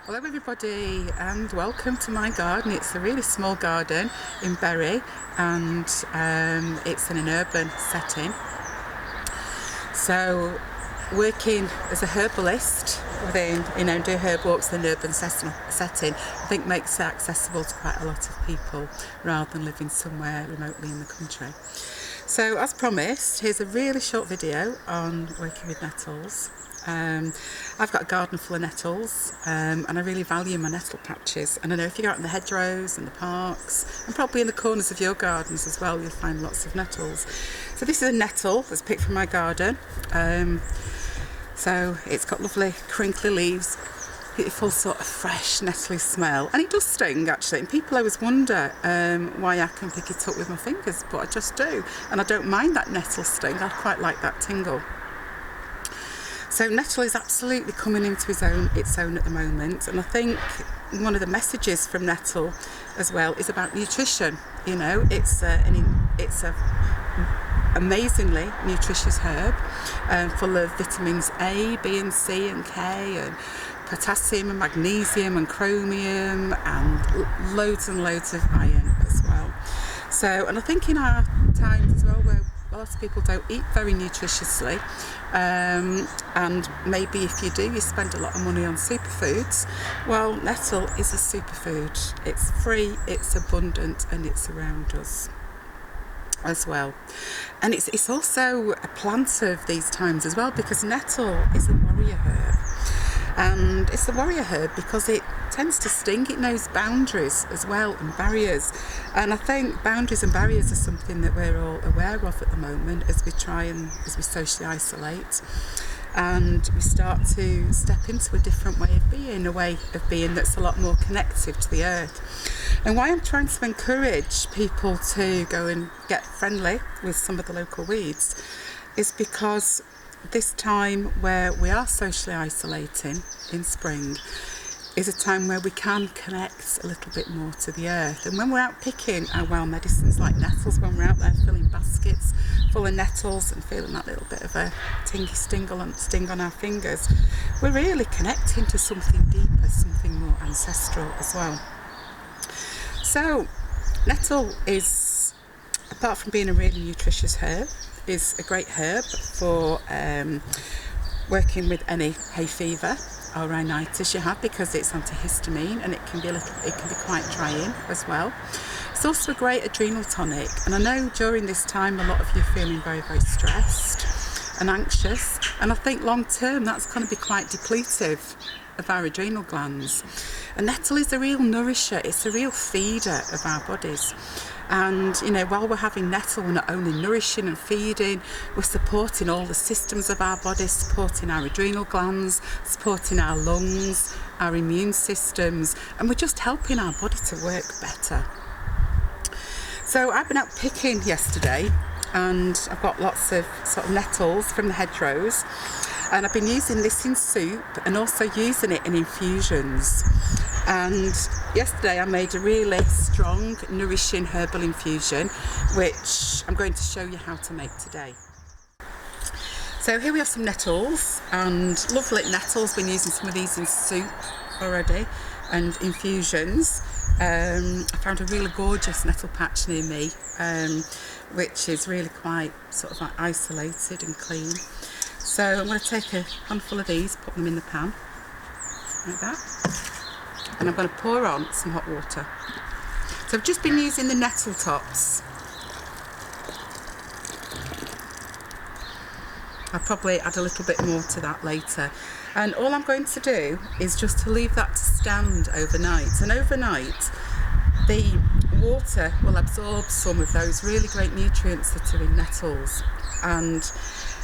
Hello everybody and welcome to my garden. It's a really small garden in Bury and it's in an urban setting. So working as a herbalist within, do herb walks in an urban setting, I think makes it accessible to quite a lot of people rather than living somewhere remotely in the country. So as promised, here's a really short video on working with nettles. I've got a garden full of nettles and I really value my nettle patches, and I know if you go out in the hedgerows and the parks and probably in the corners of your gardens as well, you'll find lots of nettles. So this is a nettle that's picked from my garden. So it's got lovely crinkly leaves, beautiful sort of fresh nettly smell, and it does sting actually, and people always wonder why I can pick it up with my fingers, but I just do, and I don't mind that nettle sting. I quite like that tingle. So nettle is absolutely coming into its own at the moment, and I think one of the messages from nettle as well is about nutrition. You know, it's a amazingly nutritious herb, full of vitamins A, B and C and K, and potassium and magnesium and chromium, and loads of iron as well. So, and I think in our times as well, where a lot of people don't eat very nutritiously, and maybe if you do, you spend a lot of money on superfoods. Well, nettle is a superfood. It's free, it's abundant, and it's around us as well. And it's also a plant of these times as well, because nettle is a warrior herb. And it's a warrior herb because it tends to sting. It knows boundaries as well, and barriers. And I think boundaries and barriers are something that we're all aware of at the moment as we socially isolate, and we start to step into a different way of being that's a lot more connected to the earth. And why I'm trying to encourage people to go and get friendly with some of the local weeds is because this time where we are socially isolating in spring is a time where we can connect a little bit more to the earth. And when we're out picking our wild medicines like nettles, when we're out there filling baskets full of nettles and feeling that little bit of a tingy sting on our fingers, we're really connecting to something deeper, something more ancestral as well. So nettle is, apart from being a really nutritious herb, is a great herb for working with any hay fever or rhinitis you have, because it's antihistamine and it can be quite drying as well. It's also a great adrenal tonic, and I know during this time a lot of you are feeling very, very stressed and anxious, and I think long term that's going to be quite depletive of our adrenal glands. And nettle is a real nourisher, it's a real feeder of our bodies. And while we're having nettle, we're not only nourishing and feeding, we're supporting all the systems of our body, supporting our adrenal glands, supporting our lungs, our immune systems, and we're just helping our body to work better. So I've been out picking yesterday, and I've got lots of sort of nettles from the hedgerows, and I've been using this in soup and also using it in infusions. And yesterday I made a really strong, nourishing herbal infusion, which I'm going to show you how to make today. So here we have some nettles, and lovely nettles. Been using some of these in soup already and infusions. I found a really gorgeous nettle patch near me, which is really quite sort of like isolated and clean. So I'm going to take a handful of these, put them in the pan like that, and I'm going to pour on some hot water. So I've just been using the nettle tops. I'll probably add a little bit more to that later. And all I'm going to do is just to leave that to stand overnight. And overnight, the water will absorb some of those really great nutrients that are in nettles. And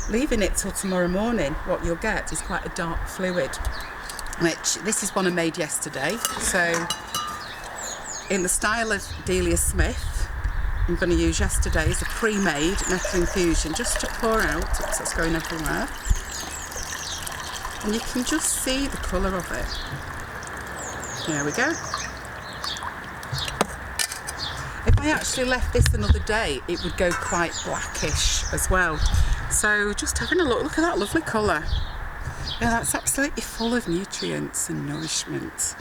leaving it till tomorrow morning, what you'll get is quite a dark fluid, which this is one I made yesterday. So in the style of Delia Smith, I'm going to use yesterday's a pre-made nettle infusion just to pour out, so it's going everywhere. And you can just see the colour of it. There we go. If I actually left this another day, it would go quite blackish as well. So just having a look at that lovely colour. Yeah, that's absolutely full of nutrients and nourishment.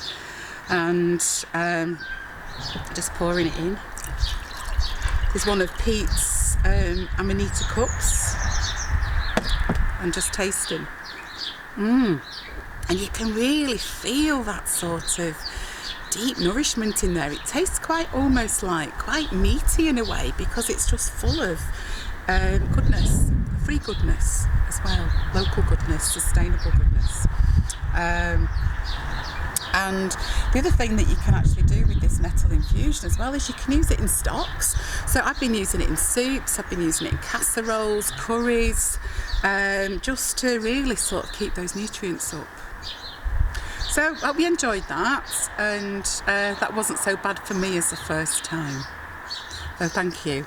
And just pouring it in. There's one of Pete's Amanita cups, and just tasting. And you can really feel that sort of deep nourishment in there. It tastes quite meaty in a way, because it's just full of goodness, free goodness as well, local goodness, sustainable goodness. And the other thing that you can actually do with this nettle infusion as well is you can use it in stocks. So I've been using it in soups, I've been using it in casseroles, curries, just to really sort of keep those nutrients up. So I hope you enjoyed that, and that wasn't so bad for me as the first time. So thank you.